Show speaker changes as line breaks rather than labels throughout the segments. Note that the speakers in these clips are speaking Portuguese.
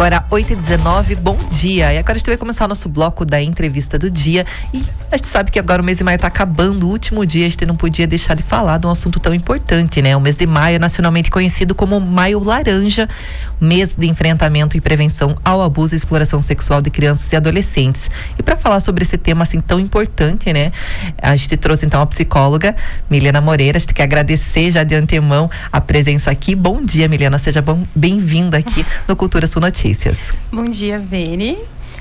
Agora 8h19, bom dia. E agora a gente vai começar o nosso bloco da entrevista do dia. E a gente sabe que agora o mês de maio tá acabando, o último dia, a gente não podia deixar de falar de um assunto tão importante, né? O mês de maio é nacionalmente conhecido como Maio Laranja, mês de enfrentamento e prevenção ao abuso e exploração sexual de crianças e adolescentes. E para falar sobre esse tema assim tão importante, né? A gente trouxe então a psicóloga Milena Moreira. A gente quer agradecer já de antemão a presença aqui. Bom dia, Milena, seja bem-vinda aqui no Cultura Sul Notícias.
Bom dia, Veri.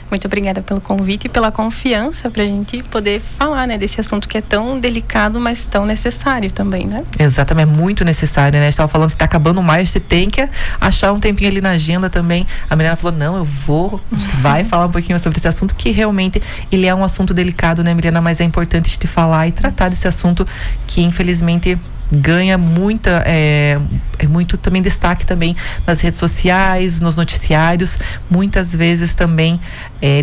Muito obrigada pelo convite e pela confiança para a gente poder falar, né, desse assunto que é tão delicado, mas tão necessário também, né?
Exatamente, é muito necessário, né? A gente estava falando que está acabando o maio, você tem que achar um tempinho ali na agenda também. A Milena falou, não, a gente vai falar um pouquinho sobre esse assunto, que realmente ele é um assunto delicado, né, Milena? Mas é importante a gente falar e tratar desse assunto que, infelizmente, ganha muito também destaque também nas redes sociais, nos noticiários, muitas vezes também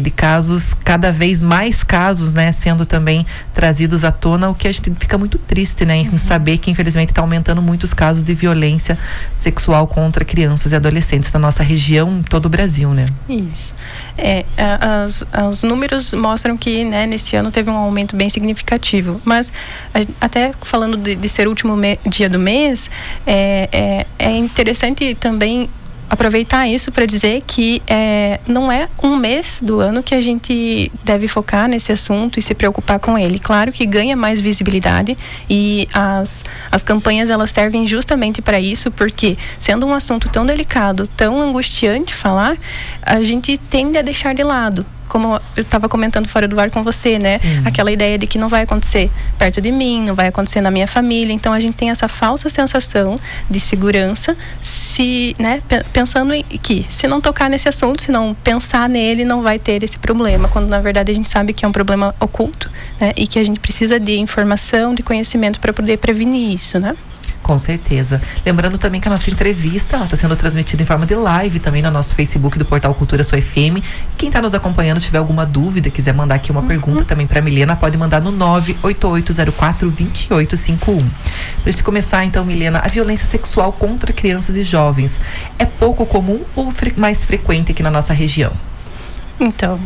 de casos, cada vez mais casos, né, sendo também trazidos à tona, o que a gente fica muito triste, né, em saber que infelizmente está aumentando muitos casos de violência sexual contra crianças e adolescentes na nossa região, em todo o Brasil, né?
Isso. Os números mostram que, né, nesse ano teve um aumento bem significativo, mas até falando de ser o último dia do mês, é interessante também aproveitar isso para dizer que não é um mês do ano que a gente deve focar nesse assunto e se preocupar com ele. Claro que ganha mais visibilidade e as campanhas elas servem justamente para isso, porque sendo um assunto tão delicado, tão angustiante falar, a gente tende a deixar de lado. Como eu estava comentando fora do ar com você, né? Sim. Aquela ideia de que não vai acontecer perto de mim, não vai acontecer na minha família. Então a gente tem essa falsa sensação de segurança, pensando em que se não tocar nesse assunto, se não pensar nele, não vai ter esse problema. Quando na verdade a gente sabe que é um problema oculto, né? E que a gente precisa de informação, de conhecimento para poder prevenir isso, né?
Com certeza. Lembrando também que a nossa entrevista está sendo transmitida em forma de live também no nosso Facebook do Portal Cultura Sul FM. Quem está nos acompanhando, se tiver alguma dúvida, quiser mandar aqui uma pergunta também para a Milena, pode mandar no 98804-2851. Pra gente começar então, Milena, a violência sexual contra crianças e jovens é pouco comum ou mais frequente aqui na nossa região?
Então,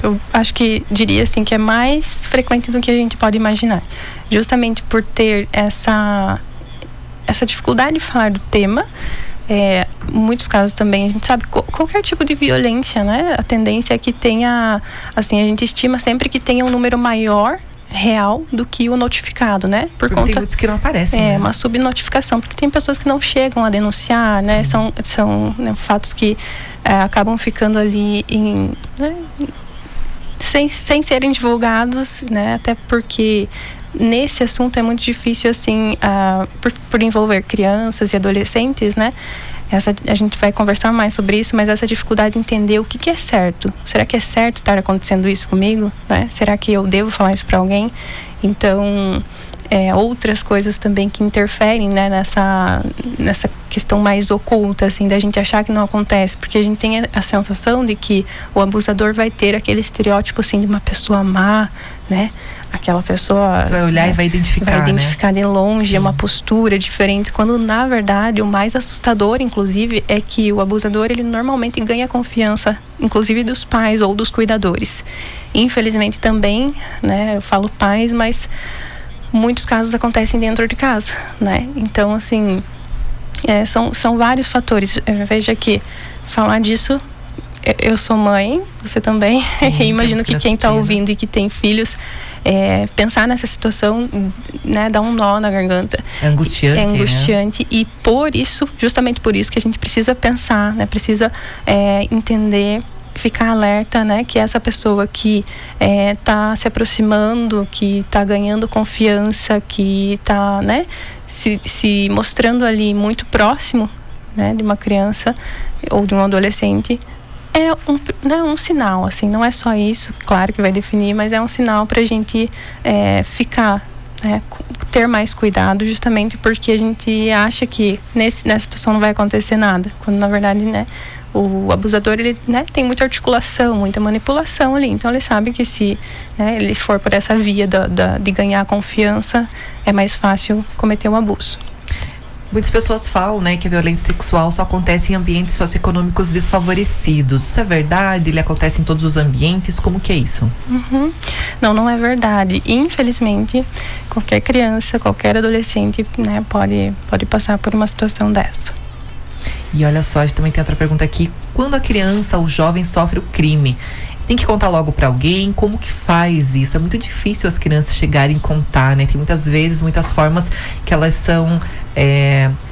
eu acho que diria assim que é mais frequente do que a gente pode imaginar. Justamente por ter essa dificuldade de falar do tema, muitos casos também, a gente sabe qualquer tipo de violência, né? A tendência é que tenha, assim, a gente estima sempre que tenha um número maior real do que o notificado, né?
Porque tem muitos que não aparecem, né?
Uma subnotificação, porque tem pessoas que não chegam a denunciar, né? São né, fatos que acabam ficando ali sem serem divulgados, né? Até porque nesse assunto é muito difícil, assim, por envolver crianças e adolescentes, né? A gente vai conversar mais sobre isso, mas essa dificuldade de entender o que é certo. Será que é certo estar acontecendo isso comigo? Né? Será que eu devo falar isso para alguém? Então, outras coisas também que interferem, né, nessa questão mais oculta, assim, da gente achar que não acontece, porque a gente tem a sensação de que o abusador vai ter aquele estereótipo, assim, de uma pessoa má, né? Aquela pessoa...
Você vai olhar e vai identificar,
vai identificar, né? De longe,
Sim.
uma postura diferente, quando na verdade o mais assustador, inclusive, é que o abusador, ele normalmente ganha a confiança, inclusive dos pais ou dos cuidadores. Infelizmente também, né, eu falo pais, mas muitos casos acontecem dentro de casa, né? Então, assim, são vários fatores. Veja que falar disso, eu sou mãe, você também.
Sim,
imagino que quem está ouvindo e que tem filhos, pensar nessa situação, né, dá um nó na garganta.
É angustiante,
né? E justamente por isso que a gente precisa pensar, né? Precisa entender, ficar alerta, né, que essa pessoa que está se aproximando, que está ganhando confiança, que está, né, se mostrando ali muito próximo, né, de uma criança ou de um adolescente, é um sinal, assim, não é só isso, claro que vai definir, mas é um sinal para a gente ficar, né, ter mais cuidado, justamente porque a gente acha que nessa situação não vai acontecer nada, quando na verdade, né, o abusador, ele, né, tem muita articulação, muita manipulação ali, então ele sabe que se, né, ele for por essa via de ganhar confiança, é mais fácil cometer um abuso.
Muitas pessoas falam, né, que a violência sexual só acontece em ambientes socioeconômicos desfavorecidos. Isso é verdade? Ele acontece em todos os ambientes? Como que é isso?
Não é verdade. Infelizmente, qualquer criança, qualquer adolescente, né, pode passar por uma situação dessa.
E olha só, a gente também tem outra pergunta aqui. Quando a criança ou o jovem sofre o crime, tem que contar logo para alguém? Como que faz isso? É muito difícil as crianças chegarem a contar, né? Tem muitas vezes, muitas formas que elas são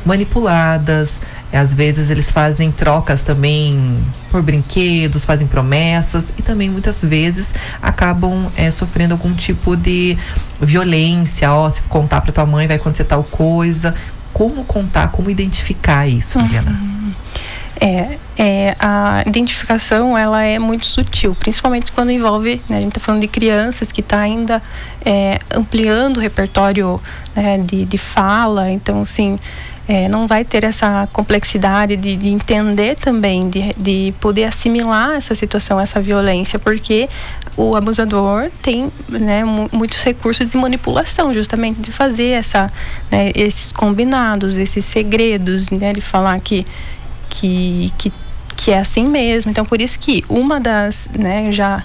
manipuladas. Às vezes eles fazem trocas também por brinquedos, fazem promessas e também muitas vezes acabam sofrendo algum tipo de violência. Se contar para tua mãe vai acontecer tal coisa. Como contar, como identificar isso, Mariana?
A identificação, ela é muito sutil, principalmente quando envolve, né, a gente está falando de crianças que está ainda ampliando o repertório, né, de fala, então assim, não vai ter essa complexidade de entender também, de poder assimilar essa situação, essa violência, porque o abusador tem, né, muitos recursos de manipulação, justamente de fazer esses combinados, esses segredos, né, de falar que é assim mesmo. Então, por isso que uma das, né, já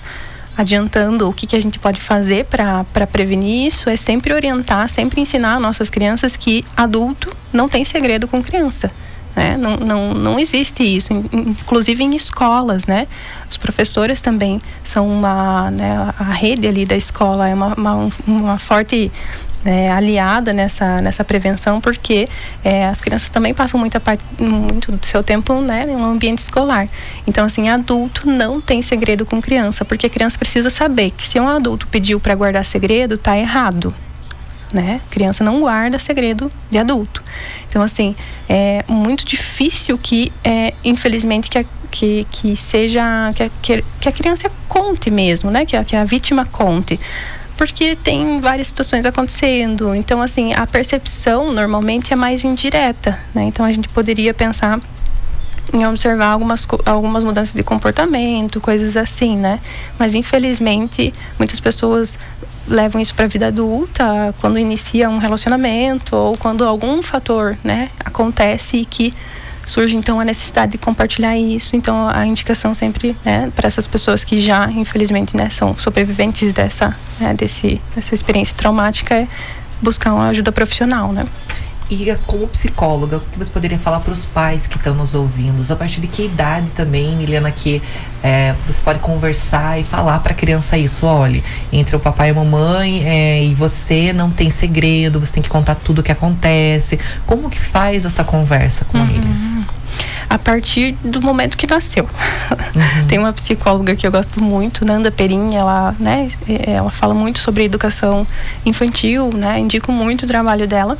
adiantando o que a gente pode fazer para prevenir isso, é sempre orientar, sempre ensinar nossas crianças que adulto não tem segredo com criança, né? Não existe isso, inclusive em escolas, né? Os professores também são a rede ali da escola é uma forte aliada nessa prevenção, porque as crianças também passam muito do seu tempo, né, em um ambiente escolar. Então, assim, adulto não tem segredo com criança, porque a criança precisa saber que se um adulto pediu para guardar segredo, tá errado, né? Criança não guarda segredo de adulto. Então, assim, é muito difícil que, infelizmente, que a criança conte mesmo, né? Que a vítima conte. Porque tem várias situações acontecendo. Então, assim, a percepção normalmente é mais indireta, né? Então, a gente poderia pensar em observar algumas mudanças de comportamento, coisas assim, né? Mas, infelizmente, muitas pessoas levam isso para a vida adulta, quando inicia um relacionamento ou quando algum fator, né, acontece e que surge então a necessidade de compartilhar isso. Então a indicação sempre, né, para essas pessoas que já infelizmente, né, são sobreviventes dessa experiência traumática, é buscar uma ajuda profissional, né?
E como psicóloga, o que você poderia falar para os pais que estão nos ouvindo? A partir de que idade também, Milena, que você pode conversar e falar para a criança isso? Olha, entre o papai e a mamãe e você não tem segredo, você tem que contar tudo o que acontece. Como que faz essa conversa com eles?
A partir do momento que nasceu. Tem uma psicóloga que eu gosto muito, Nanda Perin, ela fala muito sobre educação infantil, né? Indico muito o trabalho dela.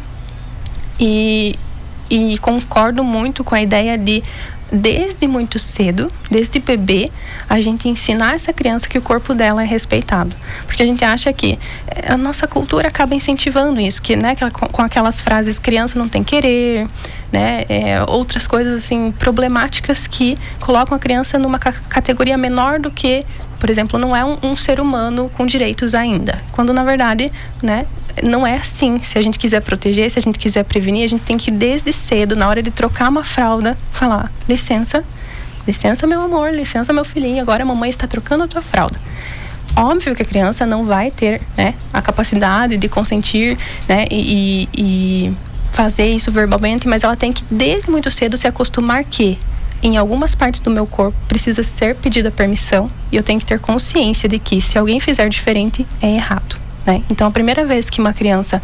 E concordo muito com a ideia de, desde muito cedo, desde bebê, a gente ensinar essa criança que o corpo dela é respeitado. Porque a gente acha que a nossa cultura acaba incentivando isso, que, né, com aquelas frases, criança não tem querer, né, outras coisas assim, problemáticas que colocam a criança numa categoria menor do que, por exemplo, não é um ser humano com direitos ainda. Quando, na verdade, né, não é assim. Se a gente quiser proteger, se a gente quiser prevenir, a gente tem que desde cedo, na hora de trocar uma fralda, falar: licença meu amor, licença meu filhinho, agora a mamãe está trocando a tua fralda. Óbvio que a criança não vai ter, né, a capacidade de consentir, né, e fazer isso verbalmente, mas ela tem que desde muito cedo se acostumar que em algumas partes do meu corpo precisa ser pedida permissão, e eu tenho que ter consciência de que se alguém fizer diferente é errado, né? Então, a primeira vez que uma criança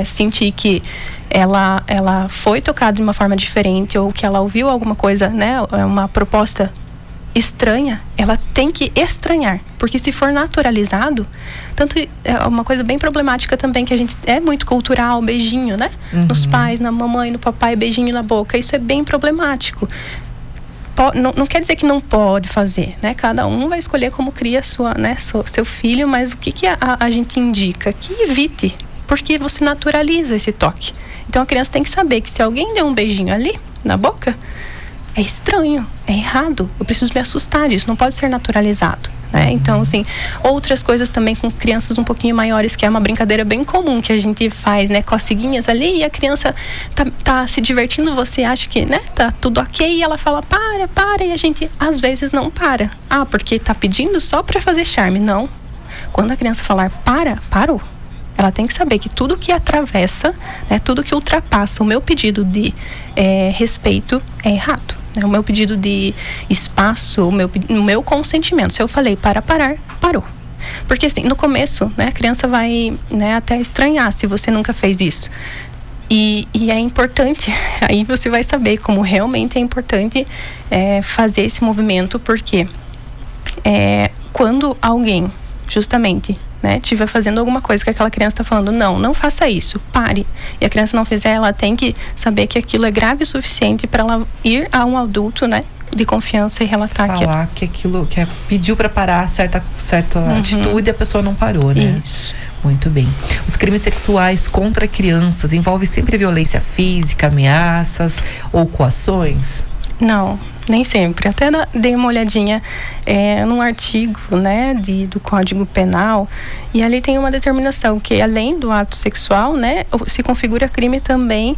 sentir que ela foi tocada de uma forma diferente, ou que ela ouviu alguma coisa, né, uma proposta estranha, ela tem que estranhar, porque se for naturalizado, tanto é uma coisa bem problemática também, que a gente é muito cultural, beijinho, né? Nos pais, na mamãe, no papai, beijinho na boca, isso é bem problemático. Não quer dizer que não pode fazer, né? Cada um vai escolher como cria seu filho, mas o que a gente indica? Que evite, porque você naturaliza esse toque. Então a criança tem que saber que se alguém der um beijinho ali, na boca, é estranho, é errado, eu preciso me assustar disso, não pode ser naturalizado, né? Então, assim, outras coisas também com crianças um pouquinho maiores, que é uma brincadeira bem comum que a gente faz, né? Coceguinhas ali, e a criança tá se divertindo, você acha que, né? Tá tudo ok, e ela fala, para, e a gente, às vezes, não para. Porque tá pedindo só pra fazer charme. Não. Quando a criança falar, parou. Ela tem que saber que tudo que atravessa, né, tudo que ultrapassa o meu pedido de respeito é errado. Né? O meu pedido de espaço, o meu consentimento. Se eu falei para parar, parou. Porque assim, no começo, né, a criança vai, né, até estranhar se você nunca fez isso. E é importante, aí você vai saber como realmente é importante fazer esse movimento, porque quando alguém, justamente, né, estiver fazendo alguma coisa que aquela criança está falando, não faça isso, pare, e a criança não fizer, ela tem que saber que aquilo é grave o suficiente para ela ir a um adulto, né, de confiança e relatar
falar que aquilo que pediu para parar certa atitude, a pessoa não parou, né?
Isso.
Muito bem. Os crimes sexuais contra crianças envolvem sempre violência física, ameaças ou coações?
Não, nem sempre. Até dei uma olhadinha num artigo, né, do Código Penal, e ali tem uma determinação que, além do ato sexual, né, se configura crime também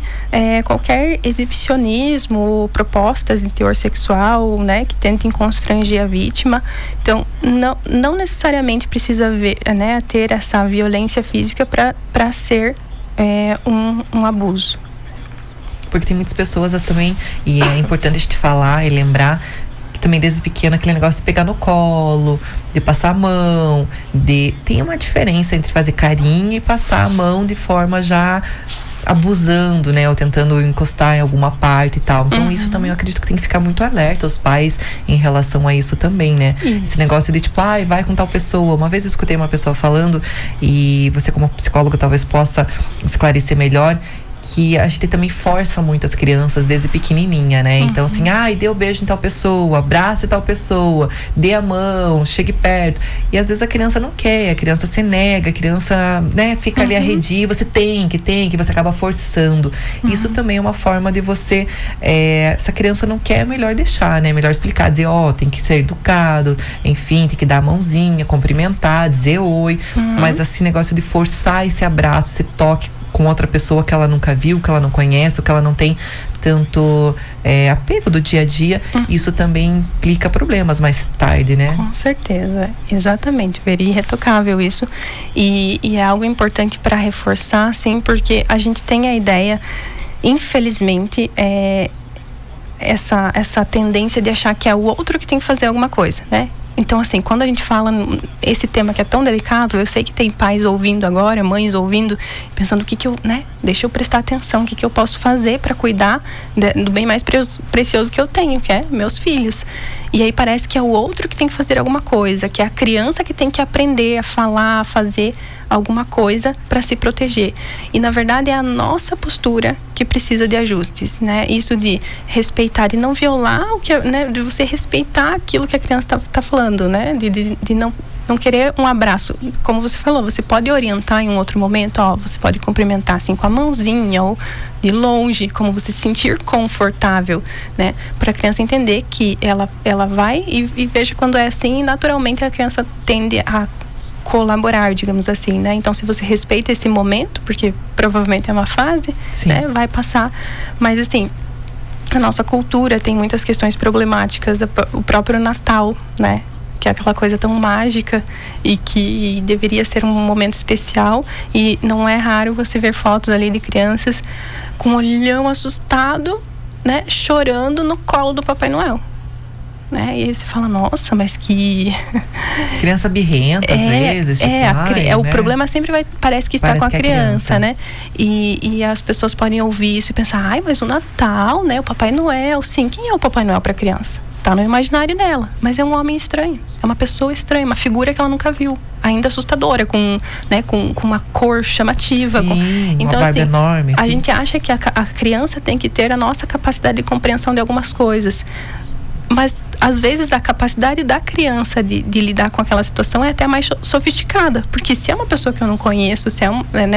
qualquer exibicionismo, propostas de teor sexual, né, que tentem constranger a vítima. Então, não necessariamente precisa ter essa violência física para ser um abuso.
Porque tem muitas pessoas também, e é importante a gente falar e lembrar que também desde pequeno aquele negócio de pegar no colo, de passar a mão, tem uma diferença entre fazer carinho e passar a mão de forma já abusando, né, ou tentando encostar em alguma parte e tal. Então isso também eu acredito que tem que ficar muito alerta os pais em relação a isso também, né? Isso. Esse negócio de tipo, vai com tal pessoa. Uma vez eu escutei uma pessoa falando, e você como psicólogo talvez possa esclarecer melhor, que a gente também força muito as crianças desde pequenininha, né? Então assim, dê o beijo em tal pessoa, abrace tal pessoa, dê a mão, chegue perto. E às vezes a criança não quer, a criança se nega, a criança, né, fica ali arredia, você tem que, você acaba forçando. Isso também é uma forma de você, se a criança não quer, é melhor deixar, né? Melhor explicar, dizer, tem que ser educado, enfim, tem que dar a mãozinha, cumprimentar, dizer oi. Mas assim, negócio de forçar esse abraço, esse toque com outra pessoa que ela nunca viu, que ela não conhece, ou que ela não tem tanto apego do dia a dia, isso também implica problemas mais tarde, né?
Com certeza, exatamente, veria irretocável isso, e é algo importante para reforçar, assim, porque a gente tem a ideia, infelizmente, essa tendência de achar que é o outro que tem que fazer alguma coisa, né? Então, assim, quando a gente fala esse tema que é tão delicado, eu sei que tem pais ouvindo agora, mães ouvindo, pensando deixa eu prestar atenção, o que eu posso fazer para cuidar do bem mais precioso que eu tenho, que é meus filhos. E aí parece que é o outro que tem que fazer alguma coisa, que é a criança que tem que aprender a falar, a fazer alguma coisa para se proteger. E na verdade é a nossa postura que precisa de ajustes, né? Isso de respeitar e não violar o que, né? De você respeitar aquilo que a criança tá falando, né? De não querer um abraço. Como você falou, você pode orientar em um outro momento, você pode cumprimentar assim com a mãozinha ou de longe, como você se sentir confortável, né? Para a criança entender que ela vai e veja quando é assim, naturalmente a criança tende a colaborar, digamos assim, né? Então, se você respeita esse momento, porque provavelmente é uma fase, né? Vai passar. Mas, assim, a nossa cultura tem muitas questões problemáticas, o próprio Natal, né? Que é aquela coisa tão mágica e que deveria ser um momento especial, e não é raro você ver fotos ali de crianças com um olhão assustado, né? Chorando no colo do Papai Noel. Né? E aí você fala, nossa, mas que...
Criança birrenta, às vezes.
O problema sempre parece que está com a criança, né? E as pessoas podem ouvir isso e pensar, mas o Natal, né? O Papai Noel, sim. Quem é o Papai Noel para a criança? Tá no imaginário dela, mas é um homem estranho, é uma pessoa estranha, uma figura que ela nunca viu, ainda assustadora, com uma cor chamativa.
Sim,
então,
uma barba enorme.
A gente acha que a criança tem que ter a nossa capacidade de compreensão de algumas coisas, mas às vezes a capacidade da criança de lidar com aquela situação é até mais sofisticada, porque se é uma pessoa que eu não conheço, se é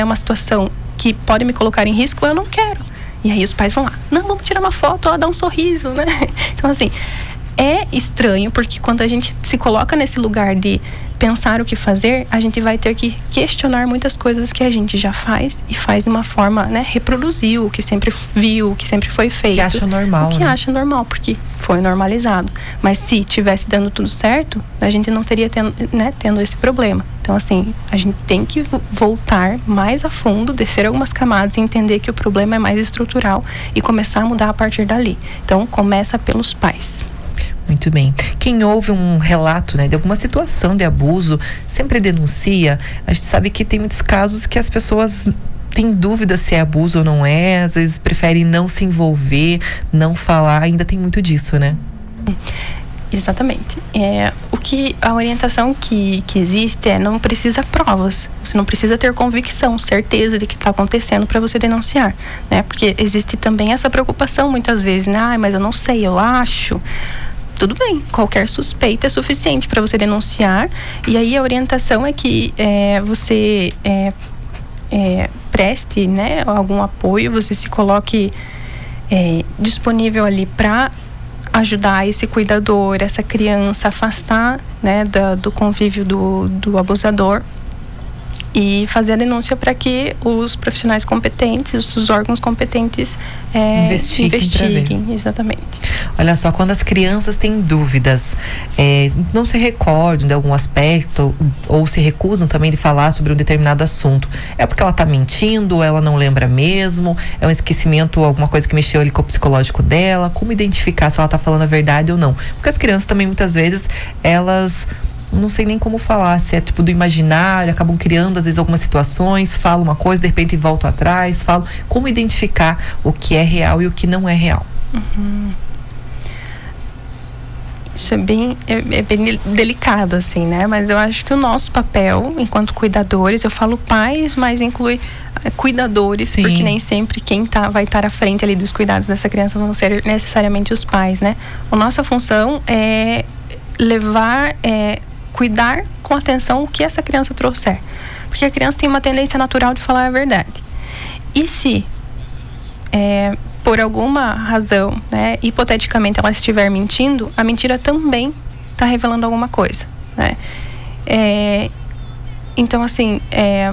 uma situação que pode me colocar em risco, eu não quero. E aí os pais vão lá, não, vamos tirar uma foto, dar um sorriso, né? Então, assim, é estranho, porque quando a gente se coloca nesse lugar de pensar o que fazer, a gente vai ter que questionar muitas coisas que a gente já faz e faz de uma forma, né, reproduzir o que sempre viu, o que sempre foi feito.
Que acha normal,
o que acha normal, porque foi normalizado. Mas se tivesse dando tudo certo, a gente não teria tendo esse problema. Então, assim, a gente tem que voltar mais a fundo, descer algumas camadas e entender que o problema é mais estrutural e começar a mudar a partir dali. Então, começa pelos pais.
Muito bem. Quem ouve um relato, né, de alguma situação de abuso, sempre denuncia. A gente sabe que tem muitos casos que as pessoas têm dúvida se é abuso ou não é, às vezes preferem não se envolver, não falar, ainda tem muito disso, né?
Exatamente. A orientação que existe não precisa provas. Você não precisa ter convicção, certeza de que está acontecendo para você denunciar, né? Porque existe também essa preocupação muitas vezes, né? Mas eu não sei, eu acho. Tudo bem, qualquer suspeita é suficiente para você denunciar. E aí a orientação é que você preste, né, algum apoio, você se coloque disponível ali para ajudar esse cuidador, essa criança, afastar, né, do convívio do abusador e fazer a denúncia para que os profissionais competentes, os órgãos competentes investiguem. Exatamente.
Olha só, quando as crianças têm dúvidas, não se recordam de algum aspecto ou se recusam também de falar sobre um determinado assunto, é porque ela está mentindo, ou ela não lembra mesmo, é um esquecimento, alguma coisa que mexeu ali com o psicológico dela? Como identificar se ela está falando a verdade ou não? Porque as crianças também, muitas vezes, elas não sei nem como falar, se é tipo do imaginário, acabam criando às vezes algumas situações, falam uma coisa, de repente voltam atrás, falam. Como identificar o que é real e o que não é real?
Isso é bem delicado, assim, né? Mas eu acho que o nosso papel, enquanto cuidadores, eu falo pais, mas inclui cuidadores,
Sim.
Porque nem sempre quem vai estar à frente ali dos cuidados dessa criança vão ser necessariamente os pais, né? A nossa função é levar, cuidar com atenção o que essa criança trouxer. Porque a criança tem uma tendência natural de falar a verdade. E se, por alguma razão, né, hipoteticamente ela estiver mentindo, a mentira também está revelando alguma coisa, né? Então, assim, é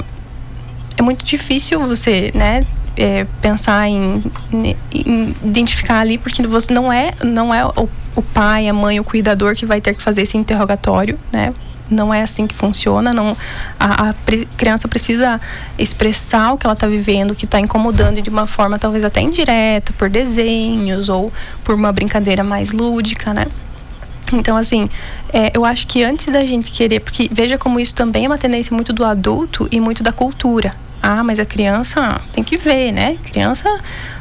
muito difícil você, né, pensar em identificar ali, porque você não é o pai, a mãe, o cuidador que vai ter que fazer esse interrogatório, né? Não é assim que funciona. A criança precisa expressar o que ela está vivendo, o que está incomodando de uma forma talvez até indireta, por desenhos ou por uma brincadeira mais lúdica, né? Então, assim, eu acho que antes da gente querer, porque veja como isso também é uma tendência muito do adulto e muito da cultura. Mas a criança tem que ver, né? Criança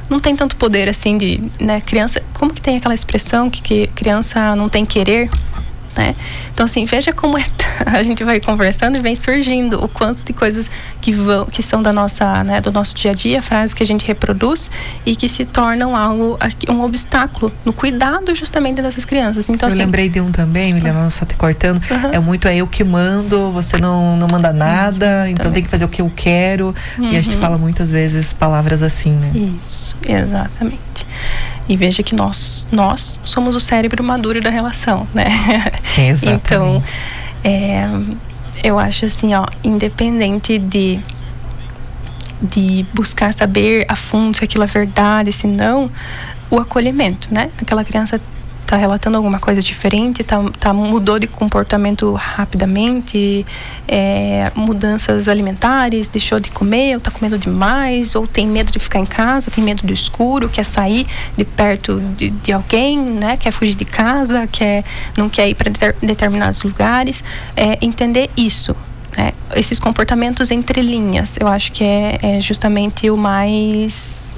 não tem tanto poder assim né? Criança, como que tem aquela expressão que criança não tem querer, né? Então, assim, veja como a gente vai conversando e vem surgindo o quanto de coisas que são da nossa, né, do nosso dia a dia, frases que a gente reproduz e que se tornam um obstáculo no cuidado justamente dessas crianças. Então,
eu lembrei de um também, Milena, só te cortando, é muito eu que mando, você não manda nada, então tem que fazer o que eu quero, e a gente fala muitas vezes palavras assim, né?
Isso, exatamente. E veja que nós somos o cérebro maduro da relação, né?
Exatamente.
Então, eu acho assim, independente de buscar saber a fundo se aquilo é verdade, se não, o acolhimento, né? Aquela criança está relatando alguma coisa diferente, mudou de comportamento rapidamente, mudanças alimentares, deixou de comer, ou está comendo demais, ou tem medo de ficar em casa, tem medo do escuro, quer sair de perto de alguém, né? Quer fugir de casa, não quer ir para determinados lugares. Entender isso, né? Esses comportamentos entre linhas, eu acho que é justamente o mais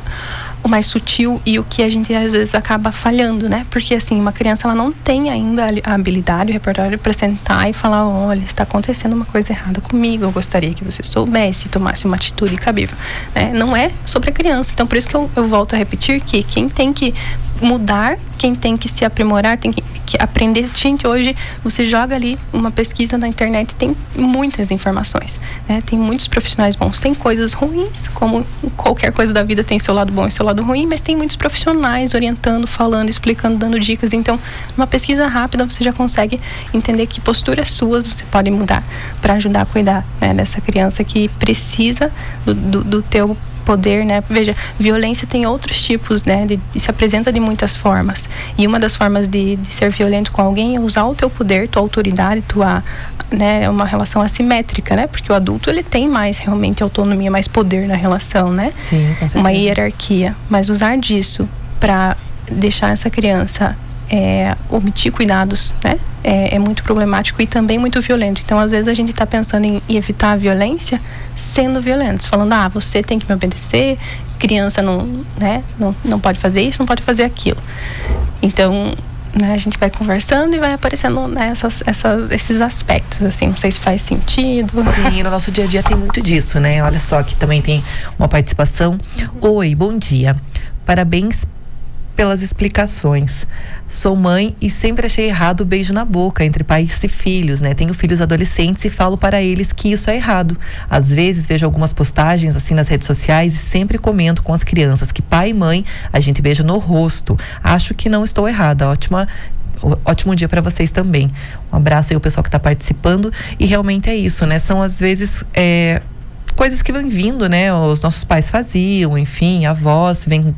sutil e o que a gente às vezes acaba falhando, né? Porque assim, uma criança ela não tem ainda a habilidade, o repertório para sentar e falar: olha, está acontecendo uma coisa errada comigo, eu gostaria que você soubesse, tomasse uma atitude cabível, né? Não é sobre a criança. Então, por isso que eu volto a repetir que quem tem que mudar quem tem que se aprimorar, tem que aprender. Gente, hoje você joga ali uma pesquisa na internet, tem muitas informações, né? Tem muitos profissionais bons, tem coisas ruins, como qualquer coisa da vida tem seu lado bom e seu lado ruim, mas tem muitos profissionais orientando, falando, explicando, dando dicas. Então, uma pesquisa rápida você já consegue entender que posturas suas você pode mudar para ajudar a cuidar, né, dessa criança que precisa do teu poder, né? Veja, violência tem outros tipos, né? Se apresenta de muitas formas. E uma das formas de ser violento com alguém é usar o teu poder, tua autoridade, né? É uma relação assimétrica, né? Porque o adulto, ele tem mais realmente autonomia, mais poder na relação, né?
Sim, com certeza.
Uma hierarquia. Mas usar disso para deixar essa criança omitir cuidados, né? É muito problemático e também muito violento. Então, às vezes, a gente está pensando em evitar a violência sendo violentos, falando, você tem que me obedecer, criança não pode fazer isso, não pode fazer aquilo. Então, né, a gente vai conversando e vai aparecendo, né, esses aspectos, assim, não sei se faz sentido.
Sim, no nosso dia a dia tem muito disso, né? Olha só, que também tem uma participação. Oi, bom dia. Parabéns pelas explicações. Sou mãe e sempre achei errado o beijo na boca entre pais e filhos, né? Tenho filhos adolescentes e falo para eles que isso é errado. Às vezes vejo algumas postagens assim nas redes sociais e sempre comento com as crianças que pai e mãe a gente beija no rosto. Acho que não estou errada. Ótimo dia para vocês também. Um abraço aí ao pessoal que está participando. E realmente é isso, né? São às vezes coisas que vão vindo, né? Os nossos pais faziam, enfim, avós vêm.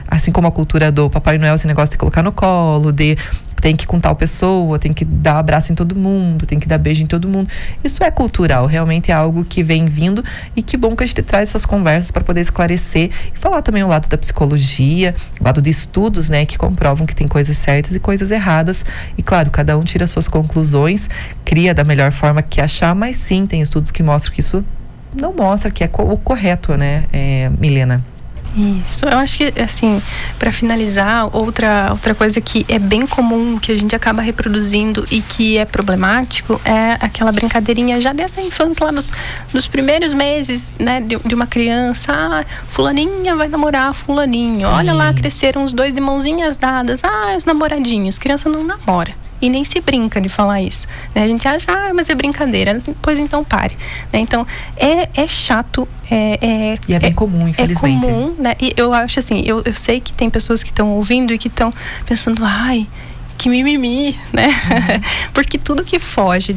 Assim como a cultura do Papai Noel, esse negócio de colocar no colo, tem que com tal pessoa, tem que dar abraço em todo mundo, tem que dar beijo em todo mundo. Isso é cultural, realmente é algo que vem vindo, e que bom que a gente traz essas conversas para poder esclarecer e falar também o lado da psicologia, o lado de estudos, né, que comprovam que tem coisas certas e coisas erradas. E claro, cada um tira suas conclusões, cria da melhor forma que achar, mas sim, tem estudos que mostram que isso não mostra que é o correto, né, Milena?
Isso, eu acho que, assim, para finalizar, outra coisa que é bem comum, que a gente acaba reproduzindo e que é problemático, é aquela brincadeirinha já desde a infância, lá nos primeiros meses, né, de uma criança. Fulaninha vai namorar fulaninho. Sim. Olha lá, cresceram os dois de mãozinhas dadas. Os namoradinhos. Criança não namora. E nem se brinca de falar isso, né? A gente acha, mas é brincadeira. Pois então pare, né? Então, é chato.
E é bem comum, infelizmente.
É comum, né? E eu acho assim, eu sei que tem pessoas que estão ouvindo e que estão pensando, que mimimi, né? Porque tudo que foge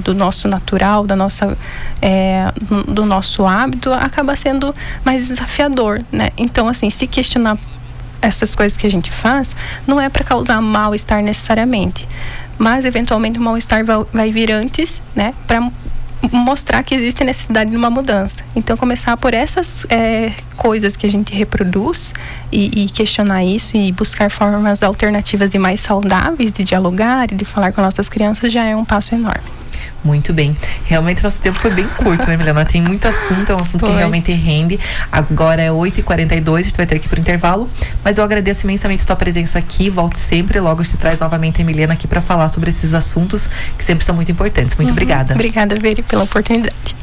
do nosso natural, do nosso hábito, acaba sendo mais desafiador, né? Então, assim, se questionar essas coisas que a gente faz, não é para causar mal-estar necessariamente, mas eventualmente o mal-estar vai vir antes, né, para mostrar que existe necessidade de uma mudança. Então, começar por essas coisas que a gente reproduz e questionar isso e buscar formas alternativas e mais saudáveis de dialogar e de falar com nossas crianças já é um passo enorme.
Muito bem. Realmente nosso tempo foi bem curto, né, Milena? Tem muito assunto, é um assunto que realmente rende. Agora é 8h42, a gente vai ter que ir pro intervalo, mas eu agradeço imensamente a tua presença aqui. Volte sempre, logo te traz novamente a Milena aqui para falar sobre esses assuntos que sempre são muito importantes. Muito obrigada.
Obrigada, Veri, pela oportunidade.